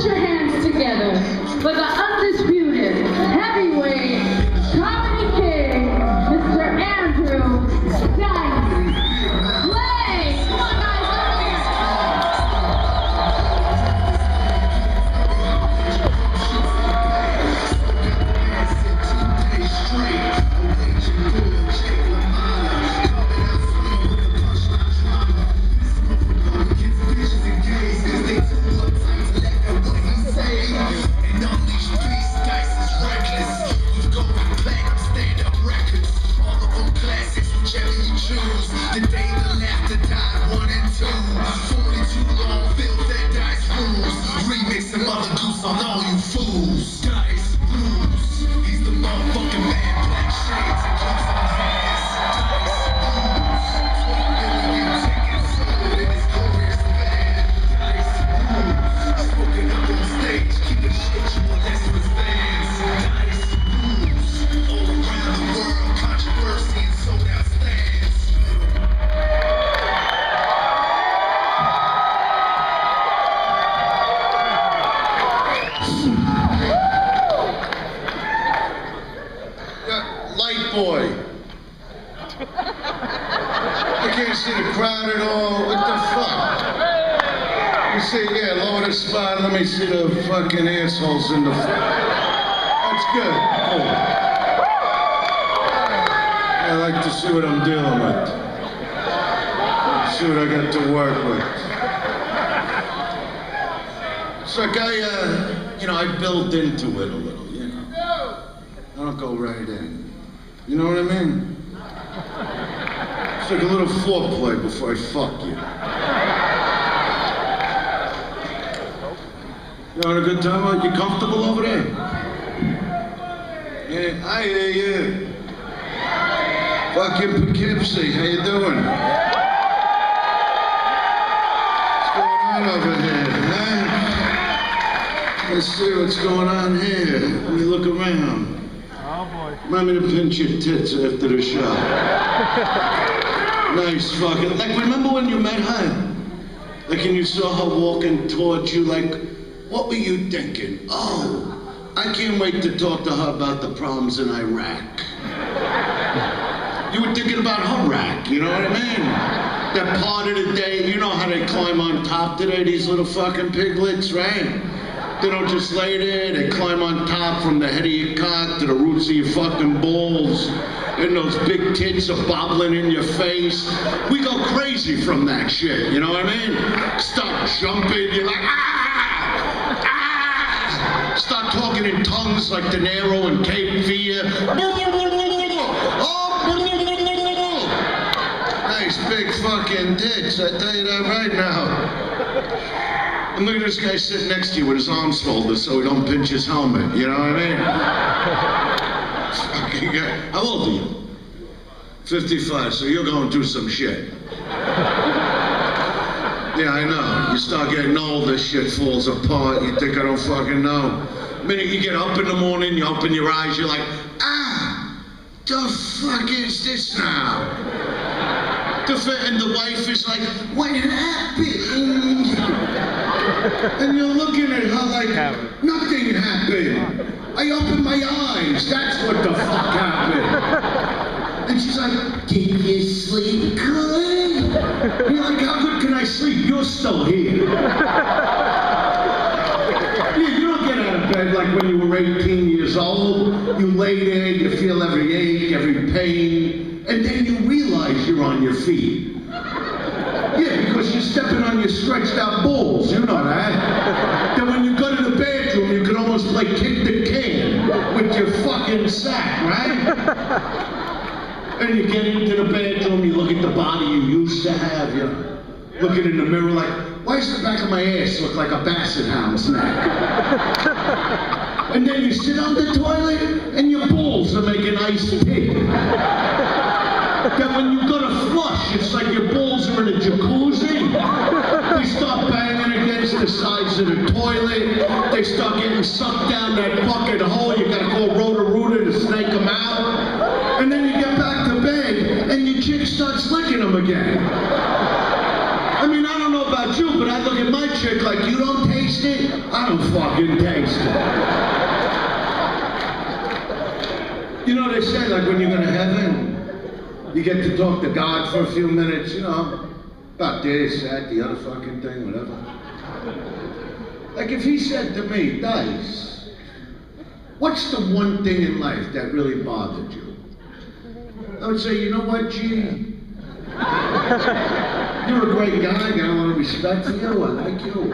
your hands together for the undisputed heavyweight comedy king, Mr. Andrew Dice. Play! Come on, guys, over here. The day the laughter died, 1 and 2. 42 long, filled that dice rules. Remix and Mother Goose on all you fools. Dice rules. He's the motherfucking man. Black shades and cuffs on hands. Dice rules. 20 million tickets sold in his glorious band. Dice rules. Smoking up on stage, keeping shit you molest with fans. Dice rules. All around the world, controversy and sold out stands. Light boy. I can't see the crowd at all. What the fuck? You say, yeah, lower the spot. Let me see the fucking assholes in the front. That's good. Cool. I like to see what I'm dealing with. See what I got to work with. It's like I build into it a little, you know. I don't go right in. You know what I mean? It's like a little foreplay before I fuck you. You having a good time? You comfortable over there? Yeah, I hear you. Fucking Poughkeepsie, how you doing? What's going on over here, huh? Let's see what's going on here. Let me look around. Oh boy. Remind me to pinch your tits after the show. Nice fucking, like remember when you met her? Like and you saw her walking towards you, like, what were you thinking? Oh, I can't wait to talk to her about the problems in Iraq. You were thinking about Iraq, you know what I mean? That part of the day, you know how they climb on top today, these little fucking piglets, right? They don't just lay there, they climb on top from the head of your cock to the roots of your fucking balls. And those big tits are bobbling in your face. We go crazy from that shit, you know what I mean? Start jumping, you're like, ah! Ah! Start talking in tongues like De Niro and Cape Fear. Nice big fucking tits, I tell you that right now. And look at this guy sitting next to you with his arms folded so he don't pinch his helmet, you know what I mean? Fucking guy. How old are you? 55, so you're going through some shit. Yeah, I know. You start getting old, this shit falls apart, you think I don't fucking know. The minute you get up in the morning, you open your eyes, you're like, ah, the fuck is this now? And the wife is like, what happened? And you're looking at her like, nothing happened. I opened my eyes, that's what the fuck happened. And she's like, did you sleep good? And you're like, how good can I sleep? You're still here. You don't get out of bed like when you were 18 years old. You lay there, you feel every ache, every pain, and then you realize you're on your feet. Yeah, because you're stepping on your stretched out balls, you know that. Then when you go to the bathroom, you can almost play kick the can with your fucking sack, right? And you get into the bathroom, you look at the body you used to have, you're looking in the mirror like, why does the back of my ass look like a basset hound's neck? And then you sit on the toilet, and your balls are making iced tea. Then when you go to flush, it's like your balls are in a jacuzzi. They start banging against the sides of the toilet. They start getting sucked down that bucket hole. You gotta call Roto-Rooter to snake them out. And then you get back to bed, and your chick starts licking them again. I mean, I don't know about you, but I look at my chick like, you don't taste it? I some fucking taster. You know, they say, like, when you go to heaven, you get to talk to God for a few minutes, you know, about this, that, the other fucking thing, whatever. Like, if he said to me, Dice, what's the one thing in life that really bothered you? I would say, you know what, G? You're a great guy, I got a lot of respect for you, I like you.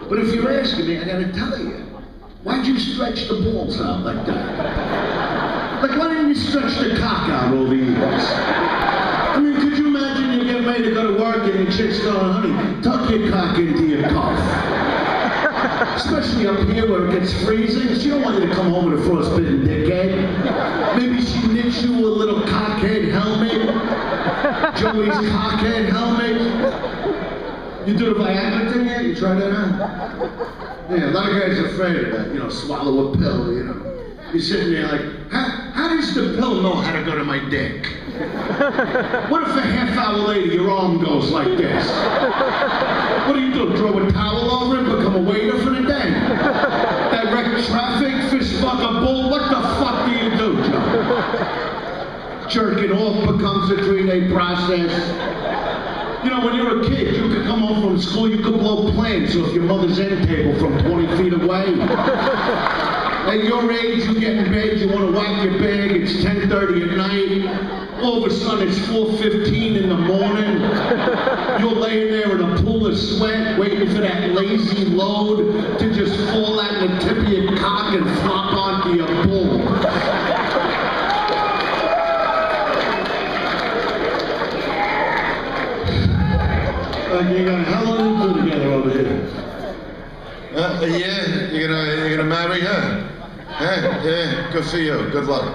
But if you're asking me, I gotta tell you, why'd you stretch the balls out like that? Like, why didn't you stretch the cock out all the years? I mean, could you imagine you get ready to go to work and your chick's going, honey, tuck your cock into your cuff. Especially up here where it gets freezing. She don't want you to come home with a frostbitten dickhead. Maybe she knits you a little cockhead helmet. Joey's cockhead helmet. You do the Viagra thing yet? You try that out? Yeah, a lot of guys are afraid of that. You know, swallow a pill, you know. You're sitting there like, how does the pill know how to go to my dick? What if a half-hour later your arm goes like this? What do? Throw a towel over it, become a waiter for the day? Direct traffic, fist fuck a bull? What the fuck do you do, Joe? Jerking off becomes a 3-day process. You know, when you're a kid, you could come home from school, you could blow plants off your mother's end table from 20 feet away. At your age, you get in bed, you want to whack your bag, it's 10:30 at night. All of a sudden, it's 4:15 in the morning. You're laying there in a pool of sweat, waiting for that lazy load to just fall out the tip of your cock and flop onto your bull. You got a hell of a do together over here. Yeah, you're gonna marry her? Yeah, good for you. Good luck.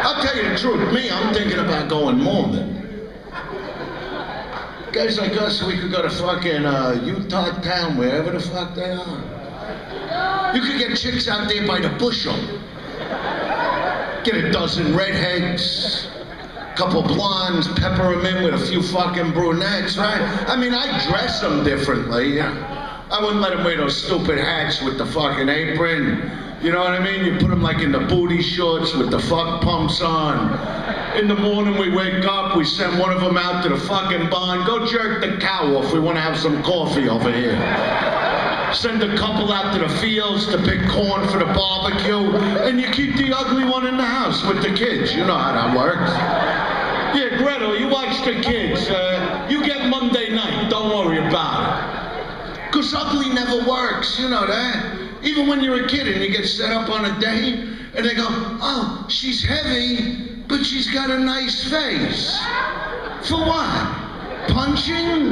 I'll tell you the truth. Me, I'm thinking about going Mormon. Guys like us, we could go to fucking Utah town, wherever the fuck they are. You could get chicks out there by the bushel. Get a dozen redheads. Couple blondes, pepper them in with a few fucking brunettes, right? I mean, I dress them differently. I wouldn't let them wear those stupid hats with the fucking apron. You know what I mean? You put them like in the booty shorts with the fuck pumps on. In the morning we wake up, we send one of them out to the fucking barn. Go jerk the cow off, we want to have some coffee over here. Send a couple out to the fields to pick corn for the barbecue. And you keep the ugly one in the house with the kids. You know how that works. Yeah, Gretel, you watch the kids. You get Monday night, don't worry about it. Because ugly never works, you know that? Even when you're a kid and you get set up on a date, and they go, oh, she's heavy, but she's got a nice face. For what? Punching?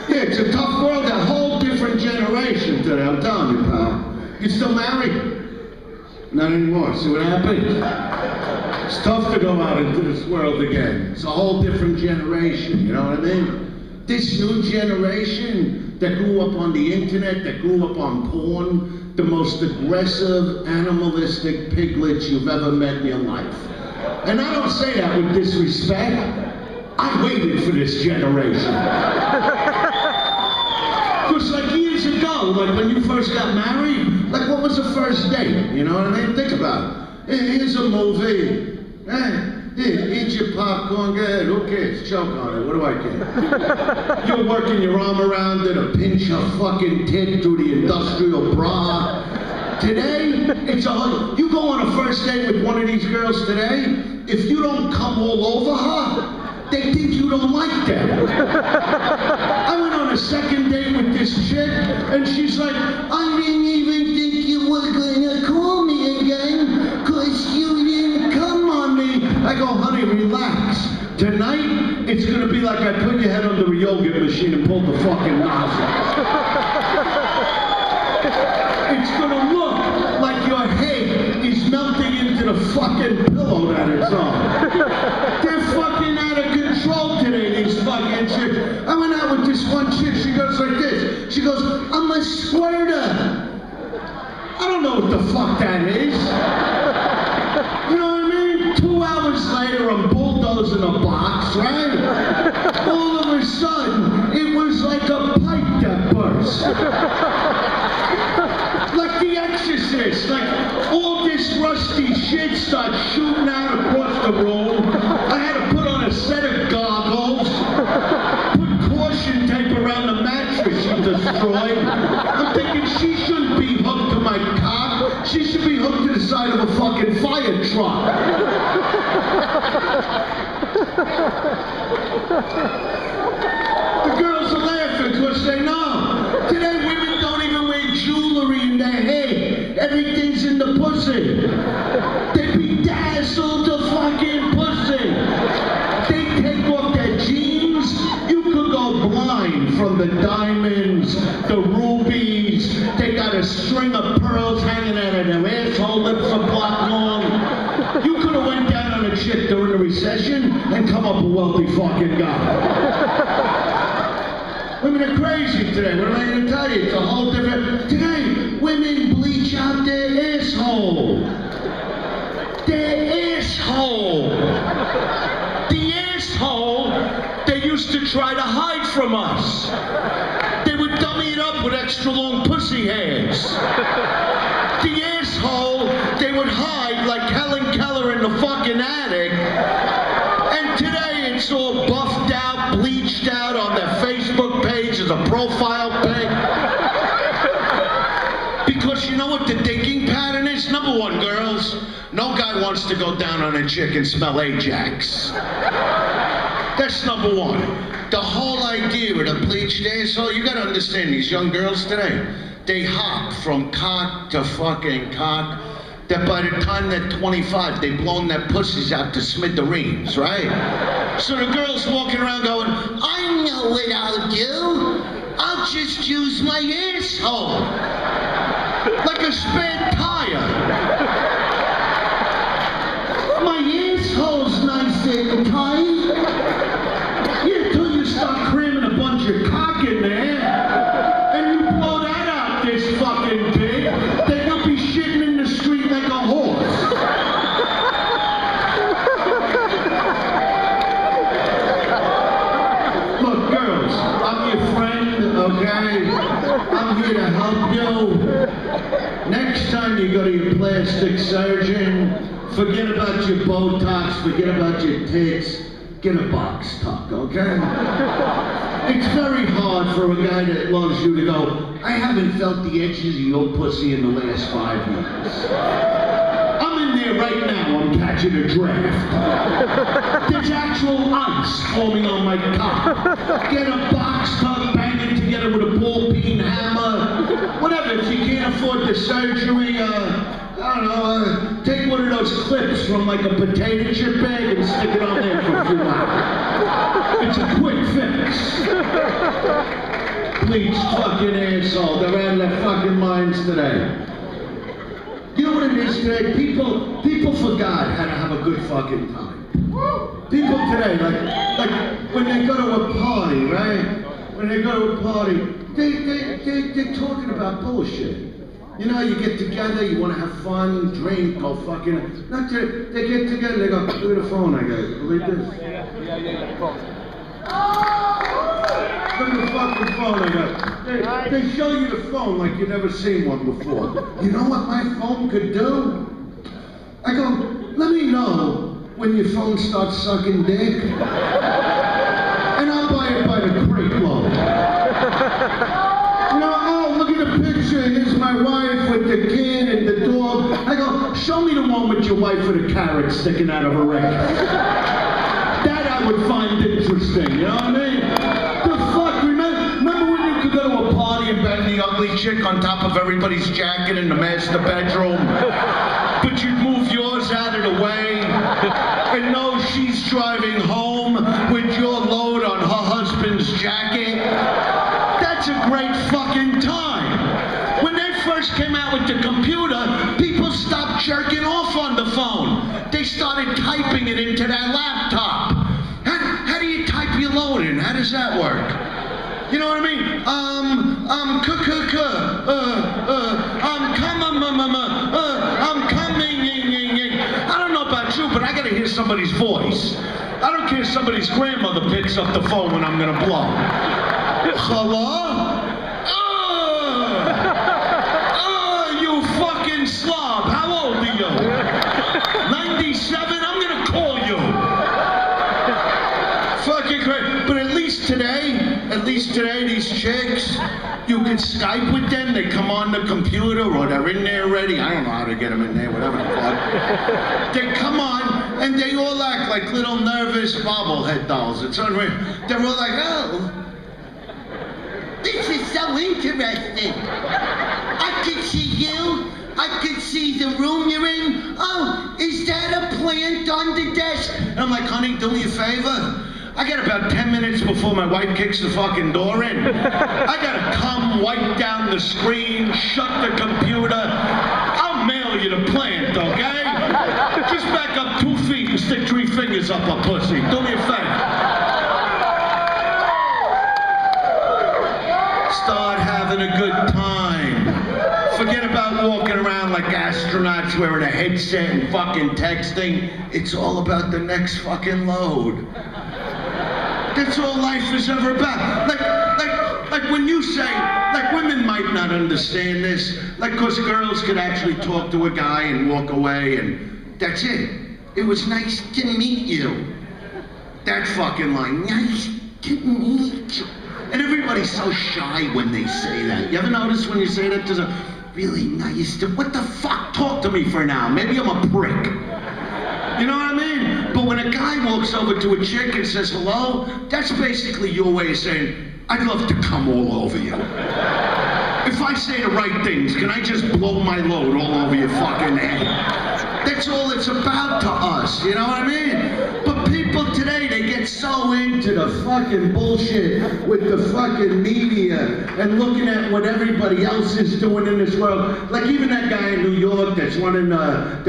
Yeah, it's a tough world, a whole different generation today, I'm telling you, pal. You still married? Not anymore. See what happened? It's tough to go out into this world again. It's a whole different generation, you know what I mean? This new generation that grew up on the internet, that grew up on porn, the most aggressive, animalistic piglets you've ever met in your life. And I don't say that with disrespect. I waited for this generation. Because like years ago, like when you first got married, like what was the first date? You know what I mean? Think about it. Hey, here's a movie. Here, eat your popcorn, go ahead, who cares? Choke on it, what do I care? You're working your arm around it, a pinch a fucking tit through the industrial bra. Today, it's a, you go on a first date with one of these girls today, if you don't come all over her, they think you don't like them. I went on a second date with this chick, and she's like, I didn't even think you were gonna call me again, cause you didn't come on me. I go, honey, relax. Tonight, it's gonna be like I put your head under a yogurt machine and pulled the fucking nozzle. It's gonna look like your head is melting into the fucking pillow that it's on. They're fucking out of control today, these fucking chicks. I went out with this one chick, she goes like this. She goes, I'm a squirter. I don't know what the fuck that is. You know what I mean? 2 hours later, I'm bulldozing a box, right? All of a sudden, shit starts shooting out across the room. I had to put on a set of goggles, put caution tape around the mattress she destroyed. I'm thinking she shouldn't be hooked to my cock. She should be hooked to the side of a fucking fire truck. The girls are laughing because they know. Today women don't even wear jewelry in their head. Everything's in the pussy. They bedazzled the fucking pussy. They take off their jeans. You could go blind from the diamonds, the rubies. They got a string of pearls hanging out of their asshole lips a block long. You could have went down on a chick during the recession and come up a wealthy fucking guy. Women are crazy today. What am I going to tell you? It's a whole different... Today, women bleach out their asshole. Their asshole. The asshole they used to try to hide from us. They would dummy it up with extra long pussy hairs. The asshole they would hide like Helen Keller in the fucking attic. And today it's all buffed out, bleached out on their Facebook page as a profile pic. Because you know what the thinking pattern is? Number one, girls, no guy wants to go down on a chick and smell Ajax. That's number one. The whole idea with a bleached asshole, you gotta understand these young girls today, they hop from cock to fucking cock, that by the time they're 25, they've blown their pussies out to smithereens, right? So the girl's walking around going, I know what I'll do. I'll just use my asshole. Like a spare tire. My asshole's nice and tight. Yeah, till you start cramming a bunch of cock in there, and you blow that out this fucking big, then you'll be shitting in the street like a horse. Look, girls, I'm your friend, okay? I'm here to help you. Next time you go to your plastic surgeon, forget about your Botox, forget about your tits, get a box tuck, okay? It's very hard for a guy that loves you to go, I haven't felt the edges of your pussy in the last 5 years. I'm in there right now, I'm catching a draft. There's actual ice forming on my cock. Get a box tuck, bang it together with a ball peen hammer. Whatever, if you can't afford the surgery, I don't know, take one of those clips from like a potato chip bag and stick it on there for a few hours. It's a quick fix. Bleached fucking asshole. They're out of their fucking minds today. You know what it is today? People forgot how to have a good fucking time. People today, like when they go to a party, right? When they go to a party, they're talking about bullshit. You know, you get together, you want to have fun, drink, go fucking... Not to, they get together, they go, look at the phone, I go, believe this? Look at the fucking phone, I go. They show you the phone like you've never seen one before. You know what my phone could do? I go, let me know when your phone starts sucking dick. And I'll buy it by the crate load. You know, oh, look at the picture. Here's my wife with the kid and the dog. I go, show me the one with your wife with a carrot sticking out of her rectum. That I would find interesting, you know what I mean? The fuck, remember when you could go to a party and bang the ugly chick on top of everybody's jacket in the master bedroom? But you'd move yours out of the way and know she's driving home with your load on her husband's jacket? That's a great fucking time. When they first came out with the computer, people stopped jerking off on the phone. They started typing it into their laptop. How do you type your load in? How does that work? You know what I mean? I'm coming. I don't know about you, but I gotta hear somebody's voice. I don't care if somebody's grandmother picks up the phone when I'm gonna blow. Hello? You fucking slob. How old are you? least today, these chicks, you can Skype with them. They come on the computer or they're in there already. I don't know how to get them in there, whatever the fuck. They come on and they all act like little nervous bobblehead dolls. It's unreal. They're all like, oh, this is so interesting. I can see you. I can see the room you're in. Oh, is that a plant on the desk? And I'm like, honey, do me a favor. I got about 10 minutes before my wife kicks the fucking door in. I gotta come, wipe down the screen, shut the computer. I'll mail you the plant, okay? Just back up 2 feet and stick 3 fingers up a pussy. Do me a favor. Start having a good time. Forget about walking around like astronauts wearing a headset and fucking texting. It's all about the next fucking load. That's all life is ever about. Like when you say, like women might not understand this, like 'cause girls could actually talk to a guy and walk away and that's it. It was nice to meet you. That fucking line, nice to meet you. And everybody's so shy when they say that. You ever notice when you say that to a really nice to, what the fuck? Talk to me for now. Maybe I'm a prick. You know what I mean? But when a guy walks over to a chick and says hello, that's basically your way of saying, I'd love to come all over you. If I say the right things, can I just blow my load all over your fucking head? That's all it's about to us, you know what I mean? But people today, they get so into the fucking bullshit with the fucking media and looking at what everybody else is doing in this world. Like even that guy in New York that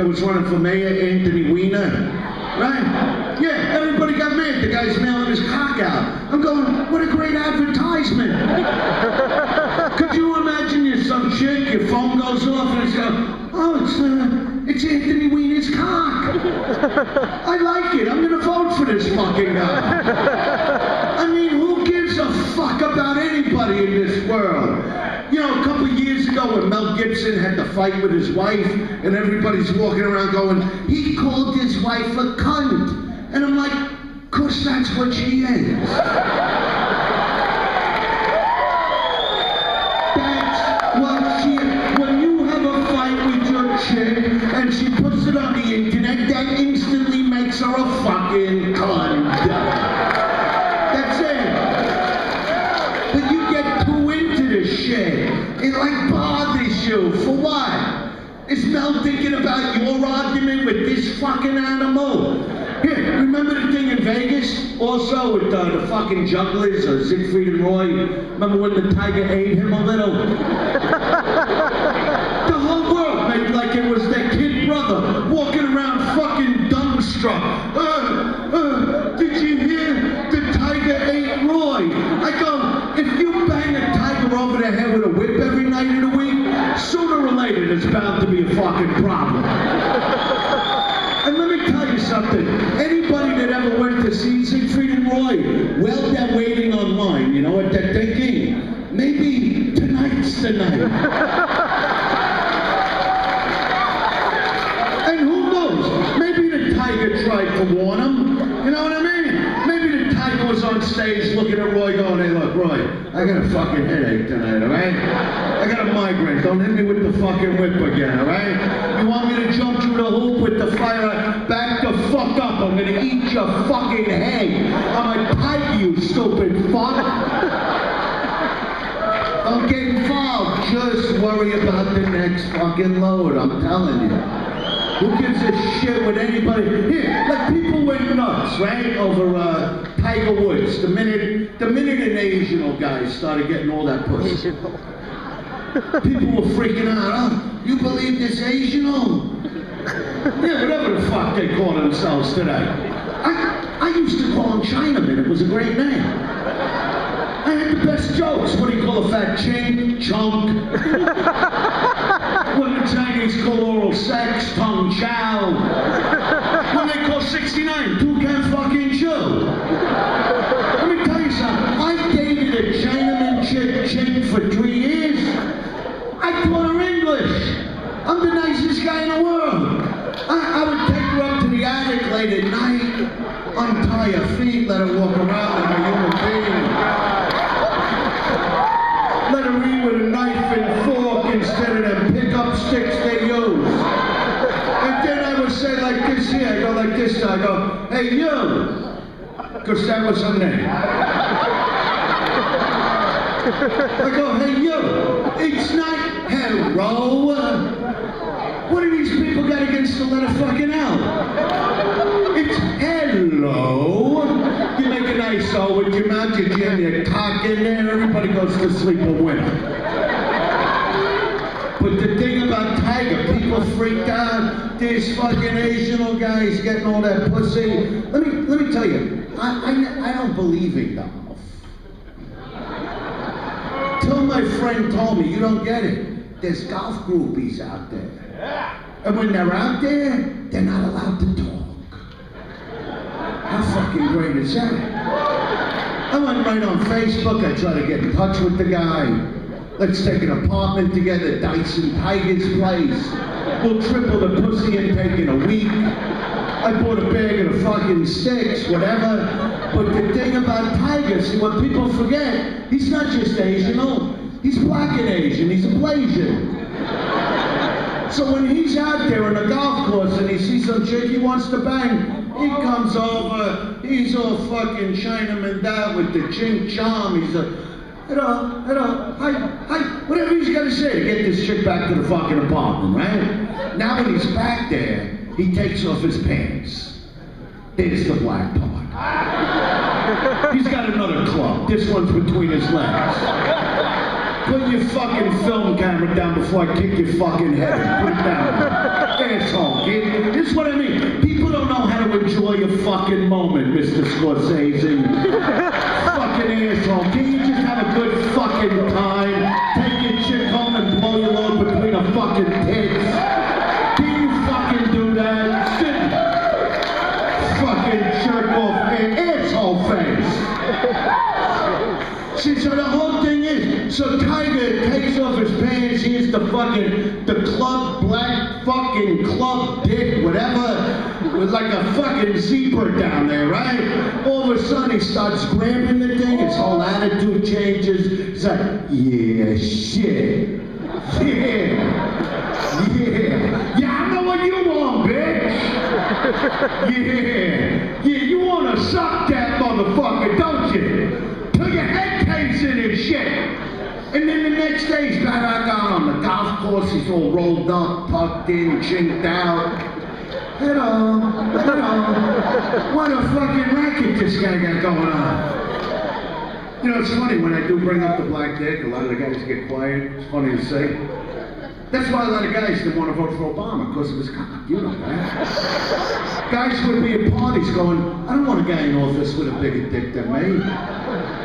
was running for mayor, Anthony Weiner. Right? Yeah, everybody got mad. The guy's mailing his cock out. I'm going, what a great advertisement. Could you imagine you're some chick, your phone goes off and it's going, oh, it's Anthony Weiner's cock. I like it. I'm going to vote for this fucking guy. I mean, who gives a fuck about anybody in this world? You know, a couple of years ago when Mel Gibson had to fight with his wife and everybody's walking around going, he called his wife a cunt. And I'm like, 'cause that's what she is. That's what she is. When you have a fight with your chick and she puts it on the internet, that instantly makes her a fucking cunt. That's it. But you get too into this shit. It like bothers you. For what? Is Mel thinking about your argument with this fucking animal? Here, remember the thing in Vegas? Also with the fucking jugglers, Siegfried and Roy? Remember when the tiger ate him a little? The whole world made like it was their kid brother walking around fucking dumbstruck. Did you hear? The tiger ate Roy. I go, if you bang a tiger over the head with a whip every night of the week, sooner or later there's bound to be a fucking problem. And let me tell you something. Anybody that ever went to see Siegfried and Roy, well, they're waiting online. You know what they're thinking? Maybe tonight's the night. And who knows? Maybe the tiger tried to warn him. You know what I mean? Maybe the tiger was on stage looking at Roy going, hey, look, Roy, I got a fucking headache tonight, all right? I got a migraine. Don't hit me with the fucking whip again, all right? You want me to jump through the hoop with the fire? Back the fuck up. I'm gonna eat your fucking head. I'm a tiger, you stupid fuck. Don't get involved. Just worry about the next fucking load. I'm telling you. Who gives a shit with anybody? Here, like people went nuts, right? Over Tiger Woods. The minute an Asian guy started getting all that pussy. People were freaking out. Oh, you believe this Asian? Yeah, whatever the fuck they call themselves today. I used to call him Chinaman. It was a great name. I had the best jokes. What do you call a fat chink? Chunk. When the Chinese call oral sex, tongue chow. When they call 69, toucan fucking Joe. Let me tell you something. I dated a Chinaman chick for 3 years. I taught her English. I'm the nicest guy in the world. I would take her up to the attic late at night, untie her feet, let her walk around like a human being. sticks they use. And then I would say like this here, I go like this, I go, hey you, because that was her name. I go, hey you, it's not hello. What do these people got against the letter fucking L? It's hello. You make a nice O with your mouth, you jam your cock in there, everybody goes to sleep a winner. But the thing about Tiger, people freaked out. These fucking Asian guys getting all that pussy. Let me tell you, I don't believe in golf. Till my friend told me, you don't get it. There's golf groupies out there. And when they're out there, they're not allowed to talk. How fucking great is that? I went right on Facebook, I tried to get in touch with the guy. Let's take an apartment together, Dyson Tiger's place. We'll triple the pussy intake in a week. I bought a bag of the fucking sticks, whatever. But the thing about Tiger, see, what people forget, he's not just Asian, no. He's black and Asian, he's a Blasian. So when he's out there on a golf course and he sees some chick he wants to bang, he comes over, he's all fucking Chinaman'd out with the chink chom, he's a, hello, hi, whatever he's got to say to get this chick back to the fucking apartment, right? Now when he's back there, he takes off his pants. There's the black part. He's got another club. This one's between his legs. Put your fucking film camera down before I kick your fucking head in. Put it down. Asshole, kid. This is what I mean. People don't know how to enjoy a fucking moment, Mr. Scorsese. Fucking asshole. Can you just have a good fucking time? Take your chick home and blow your load between her fucking tits? Can you fucking do that? Sit. Fucking jerk off asshole face. See, so the whole thing is, so Tiger takes off his pants, here's the club, black fucking club dick, whatever, with like a fucking zebra down there, right? All of a sudden he starts grabbing the thing, his whole attitude changes. He's like, yeah, shit. Yeah, I know what you want, bitch. Yeah, you want to suck that motherfucker, don't you? Till your head caves in and shit. And then the next day he's back out on the golf course, he's all rolled up, tucked in, chinked out. Hello. What a fucking racket this guy got going on. You know, it's funny, when I do bring up the black dick, a lot of the guys get quiet. It's funny to say. That's why a lot of guys didn't want to vote for Obama, because of his cock. You know that. Guys would be at parties going, I don't want a guy in office with a bigger dick than me.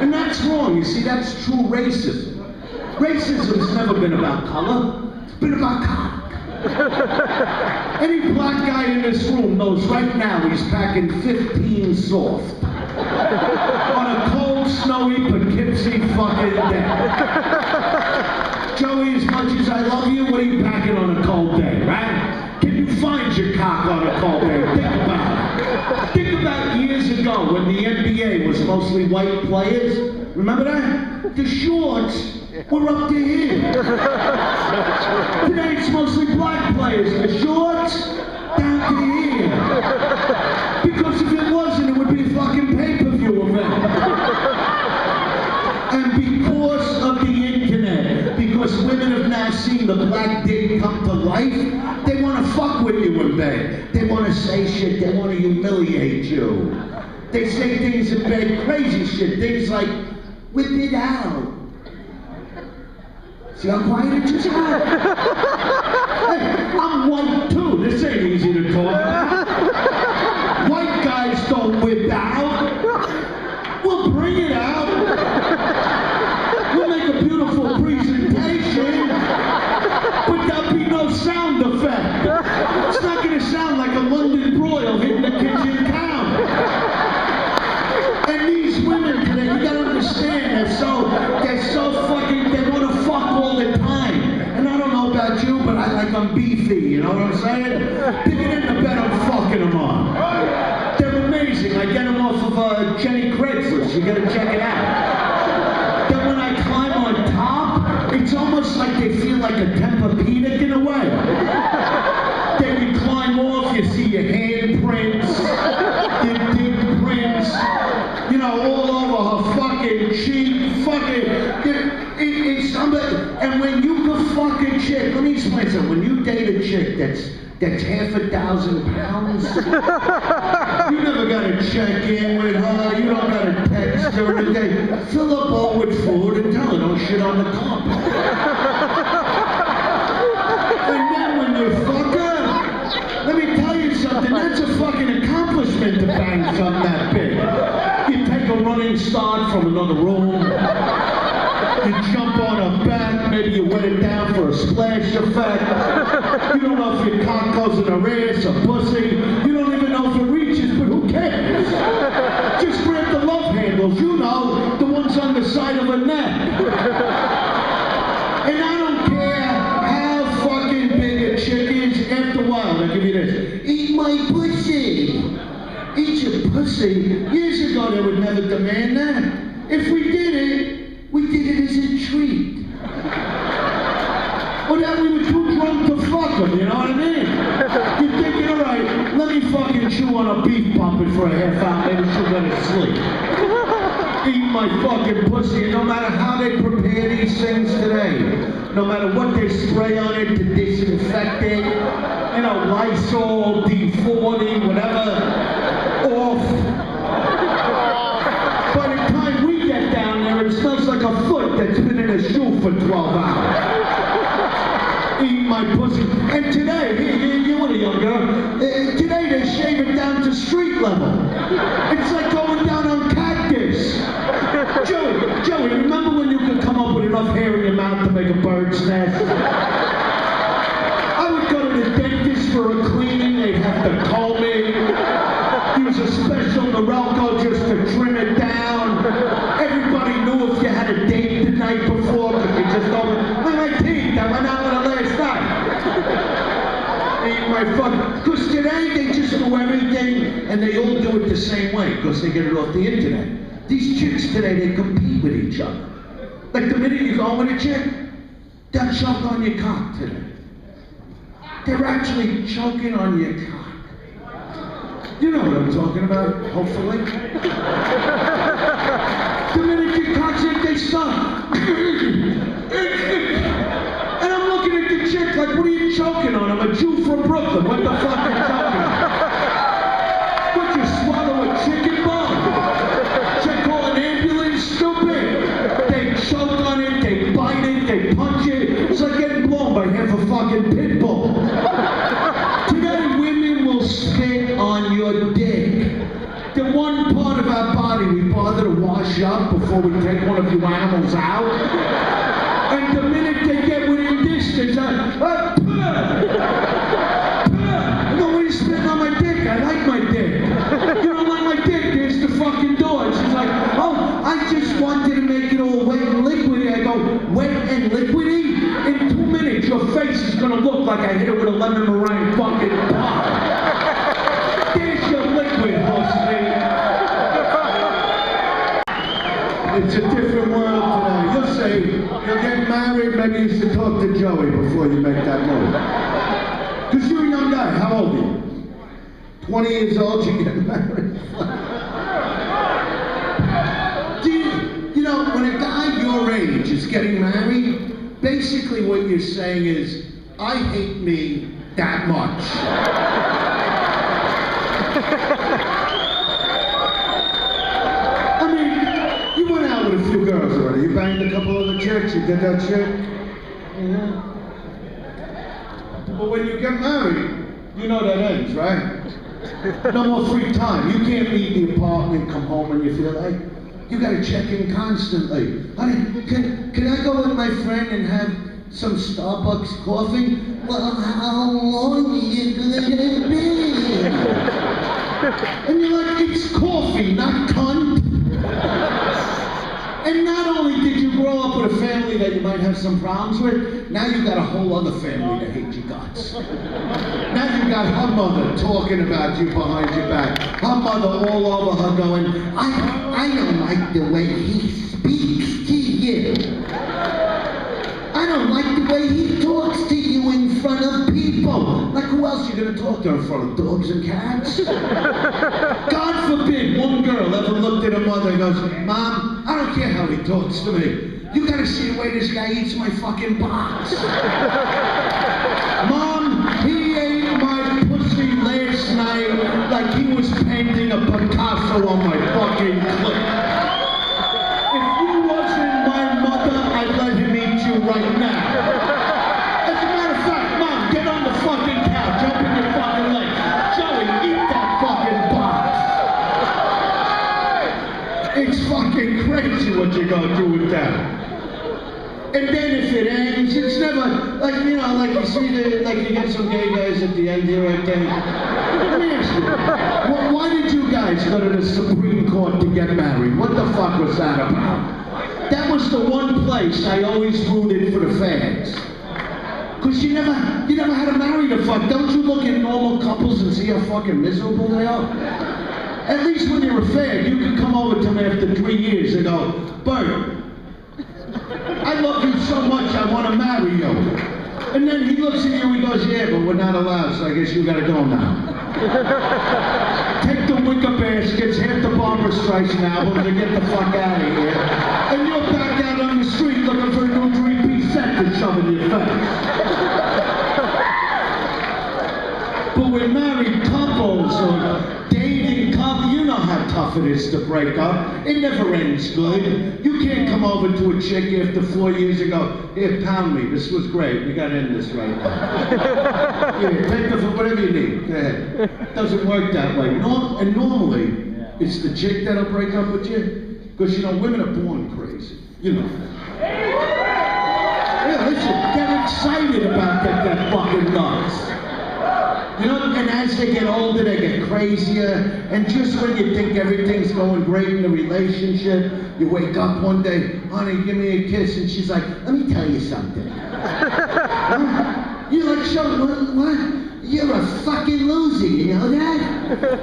And that's wrong. You see, that's true racism. Racism's never been about color. It's been about cock. Any black guy in this room knows right now he's packing 15 soft. On a cold, snowy Poughkeepsie fucking day. Joey, as much as I love you, what are you packing on a cold day, right? Can you find your cock on a cold day? Think about it. Think about years ago when the NBA was mostly white players. Remember that? The shorts were up to here. Today it's mostly black players. The shorts, down to here. Because if it wasn't, it would be a fucking pay-per-view event. And because of the internet, because women have now seen the black dick come to life, they want to fuck with you in bed. They want to say shit, they want to humiliate you. They say things in bed, crazy shit, things like, whip it out. See how quiet it just got? Hey, I'm white too, this ain't easy to talk about. White guys don't whip out. We'll bring it out. We'll make a beautiful presentation, but there'll be no sound effect. It's not going to sound like a London broil hitting the kitchen counter. And these women today, you got to understand, they're so fucking, they want to fuck all the time. And I don't know about you, but I like them beefy, you know what I'm saying? Picking in the bed, I'm fucking them on. They're amazing. I get them off of Jenny Craigslist. You got to check it out. Then when I climb on top, it's almost like they feel like a Tempur-Pedic in a way. it's somebody, and when you can fuck a chick, let me explain something. When you date a chick that's half 1,000 pounds, you never gotta check in with her, you don't gotta text her a day. Fill up all with food and tell her don't shit on the carpet. And then when you fuck her, let me tell you something, that's a fucking accomplishment to bang something that big. You take a running start from another room, you jump on her back, maybe you wet it down for a splash effect. You don't know if your cock goes in her ass or pussy. You don't even know if it reaches, but who cares? Just grab the love handles, you know, the ones on the side of her neck. And I don't care how fucking big a chick is, after a while, I'll give you this. Eat my pussy. Eat your pussy. Years ago, they would never demand that. If we did it as a treat. Or that we were too drunk to fuck them, you know what I mean? You're thinking, all right, let me fucking chew on a beef puppet for a half hour, maybe she'll let it sleep. Eat my fucking pussy, and no matter how they prepare these things today, no matter what they spray on it to disinfect it, you know, Lysol, D40, whatever, off. By the time we get down there, it smells like a foot that's been in a shoe for 12 hours. Eat my pussy. And today, you were a young girl, today they shave it down to street level. It's like going down on cactus. Joey, remember when you could come up with enough hair in your mouth to make a bird's nest? I would go to the dentist for a cleaning, they'd have to comb it, use a special Norelco just to trim it down. Everybody knew if you had a date the night before, because you just don't, my teeth, I went out with her last night. Eat my fucking, because today they just do everything, and they all do it the same way, because they get it off the internet. These chicks today, they compete with each other. Like the minute you go with a chick, they'll choke on your cock today. They're actually choking on your cock. You know what I'm talking about, hopefully. The minute your cock's in, they stop. And I'm looking at the chick like, what are you choking on? I'm a Jew from Brooklyn. What the fuck are you choking on? What, you swallow a chicken bone? Check call an ambulance, stupid. They choke on it, they bite it, they punch it. It's like getting blown by half a fucking pit bull. Today, women will spit on your dick. The one part of our body we bother to wash up before we take one of you animals out. And the minute they get within distance, nobody's spitting on my dick. I like my dick. You don't like my dick? There's the fucking door. She's like, oh, I just wanted to make it all wet and liquidy. I go, wet and liquidy? In 2 minutes, your face is gonna look like I hit it with a lemon meringue fucking pie. There's your liquid, pussy. It's a different world today. You'll say, you'll get married, maybe you should talk to Joey before you make that move. Because you're a young guy, how old are you? 20 years old, you get married. You know, when a guy your age is getting married, basically what you're saying is, I hate me that much. I mean, you went out with a few girls already. You banged a couple of the chicks, you did that shit. Mm-hmm. But when you get married, you know that ends, right? No more free time. You can't leave the apartment, come home when you feel like. You gotta check in constantly. Honey, can I go with my friend and have some Starbucks coffee? Well, how long are you gonna be? And you're like, it's coffee, not cunt. And not only did you grow up with a family that you might have some problems with, now you got a whole other family that hates your guts. Now you got her mother talking about you behind your back. Her mother all over her going, I don't like the way he speaks to you. I don't like the way he talks to you in front of people. Like, who else are you going to talk to in front of dogs and cats? God forbid one girl ever looked at her mother and goes, Mom, I don't care how he talks to me. You gotta see the way this guy eats my fucking box. Mom, he ate my pussy last night like he was painting a Picasso on my fucking clip. If you wasn't my mother, I'd let him eat you right now. As a matter of fact, Mom, get on the fucking couch, open your fucking legs. Joey, eat that fucking box. It's fucking crazy what you go through with that. And then if it ends, it's never, like, you know, like you see like you get some gay guys at the end here right there. Let me ask you, why did you guys go to the Supreme Court to get married? What the fuck was that about? That was the one place I always rooted for the fans. Cause you never had to marry the fuck. Don't you look at normal couples and see how fucking miserable they are? At least when you're a fan, you can come over to me after 3 years and go, Bert, I love you so much, I want to marry you. And then he looks at you and he goes, yeah, but we're not allowed, so I guess you gotta go now. Take the wicker baskets, half the Barbra Streisand albums, and get the fuck out of here. And you're back out on the street looking for a new 3-piece set to shove in your face. But with married couples or dating couples, you know how tough it is to break up. It never ends good. You can't come over to a chick after 4 years and go, here, pound me. This was great. We got to end this right now. Here, take the whatever you need. Go ahead. It doesn't work that way. And normally, it's the chick that'll break up with you. Because, you know, women are born crazy. You know. Yeah, listen, get excited about that fucking nuts. You know, and as they get older, they get crazier. And just when you think everything's going great in the relationship, you wake up one day, honey, give me a kiss. And she's like, let me tell you something. Huh? You're like, what? You're a fucking loser, you know that?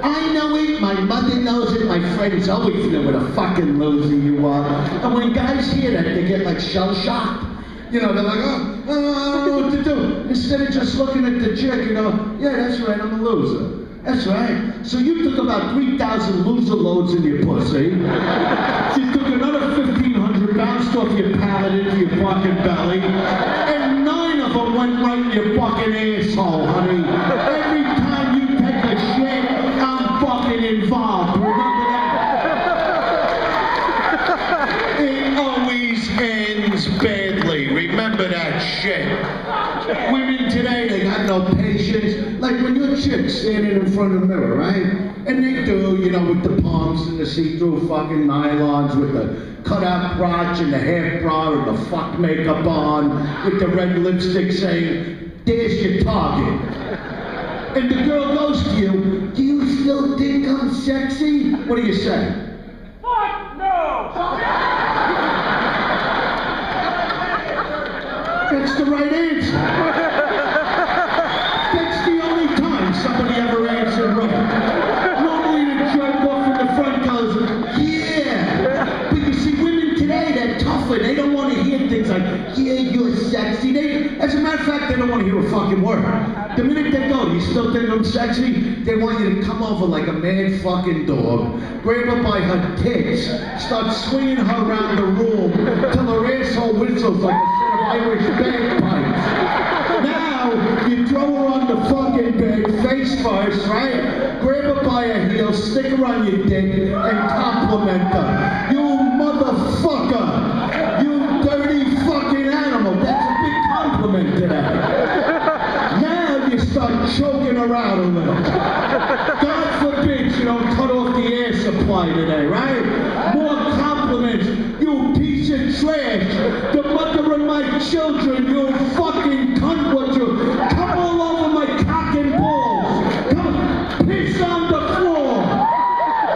I know it, my mother knows it, my friends always know what a fucking loser you are. And when guys hear that, they get like shell-shocked. You know, they're like, oh, I don't know what to do. Instead of just looking at the chick, you know, yeah, that's right, I'm a loser. That's right. So you took about 3,000 loser loads in your pussy. You took another 1,500, bounced off your palate into your fucking belly. And 9 of them went right in your fucking asshole, honey. Every time you take a shit, I'm fucking involved. Remember that? It always ends badly. Remember that shit. Women today, they got no patience. Like when your chick's standing in front of the mirror, right? And they do, you know, with the pumps and the see-through fucking nylons, with the cut-out crotch and the half bra and the fuck makeup on, with the red lipstick saying, there's your target. And the girl goes to you, do you still think I'm sexy? What do you say? Fuck no! That's the right answer. That's the only time somebody ever answered right. Normally the jerk off in the front goes, yeah. But you see, women today, they're tougher. They don't want to hear things like, yeah, you're sexy. As a matter of fact, they don't want to hear a fucking word. The minute they go, you still think I'm sexy? They want you to come over like a mad fucking dog, grab her by her tits, start swinging her around the room till her asshole whistles like a set of Irish bagpipes. Now, you throw her on the fucking bed, face first, right? Grab her by her heel, stick her on your dick, and compliment her. You motherfucker! You dirty fucking animal! That's a big compliment today. Now you start choking her out a little. God forbid you don't cut off the air supply today, right? More compliments. You piece of trash. The mother of my children, you fucking cunt, what you. Come all over my cock and balls. Come, piss on the floor.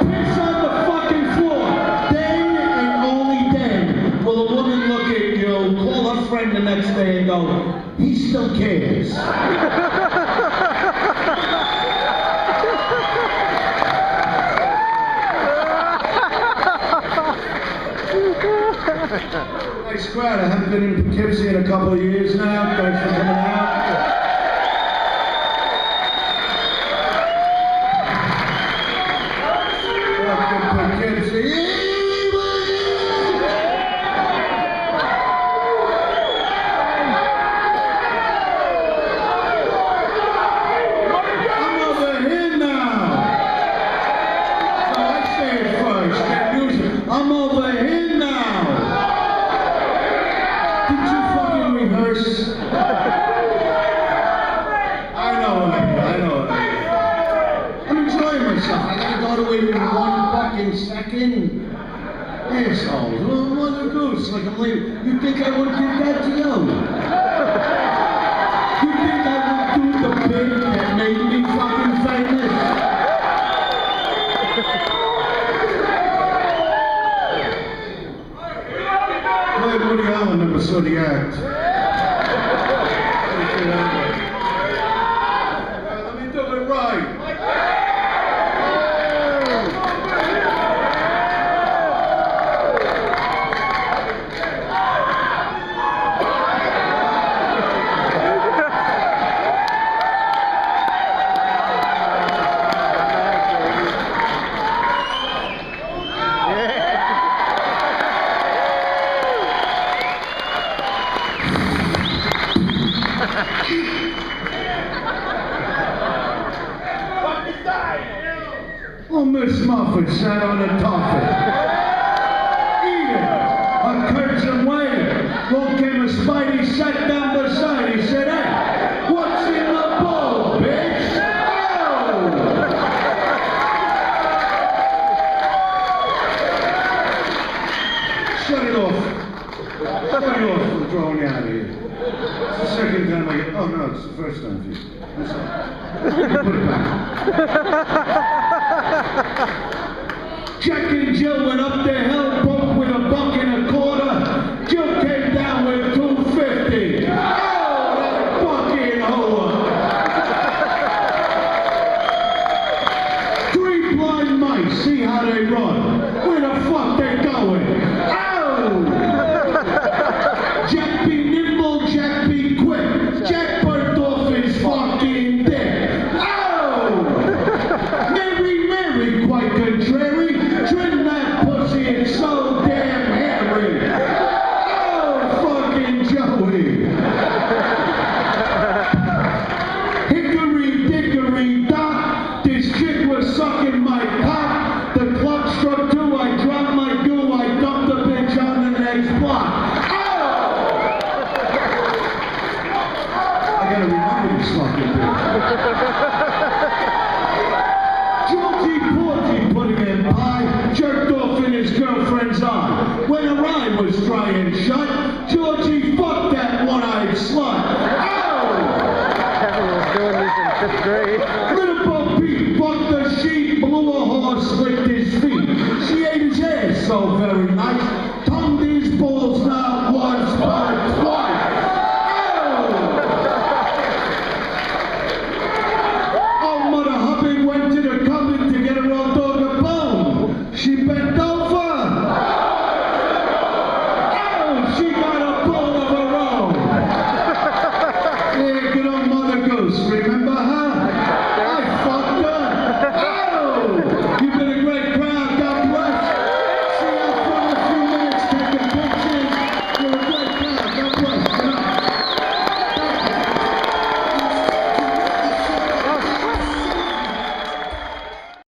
Piss on the fucking floor. Then and only then will a woman look at you, call her friend the next day and go, he still cares. Nice crowd. I haven't been in Poughkeepsie in a couple of years now. Thanks for coming out. Welcome to Poughkeepsie. assholes. Well, Mother Goose, like I'm leaving. You think I would give that to you? You think I would do the bit that made me fucking famous? Like Woody Allen never saw the act. Let me do it right. Oh, Miss Muffet sat on the toffee. Eating. Her curtain waiting. Long came a Spidey, sat down beside. He said, hey, what's in the bowl, bitch? Oh! Shut it off. Shut it off. I'm throwing you out of here. It's the second time I get... Oh, no, it's the first time for you. I'm sorry. Put it back. Jack and Jill went up the hill, both with $1.25. Jill came down with $2.50. Oh, that fucking hoe! 3 blind mice, see how they run. Where the fuck they going? Oh! Jack be nimble, Jack be quick. Jack burnt off his fucking dick. Oh! Mary, quite contrary. Trim that pussy, it's so damn hairy. Oh, fucking Joey. Hickory dickory dock, this chick was sucking my cock. The clock struck 2, I dropped my goo, I dumped the bitch on the next block. Oh! I gotta remember this fucking bitch. Georgie Porgy putting in pie, jerked off in his girlfriend's eye. When her eye was dry and shut,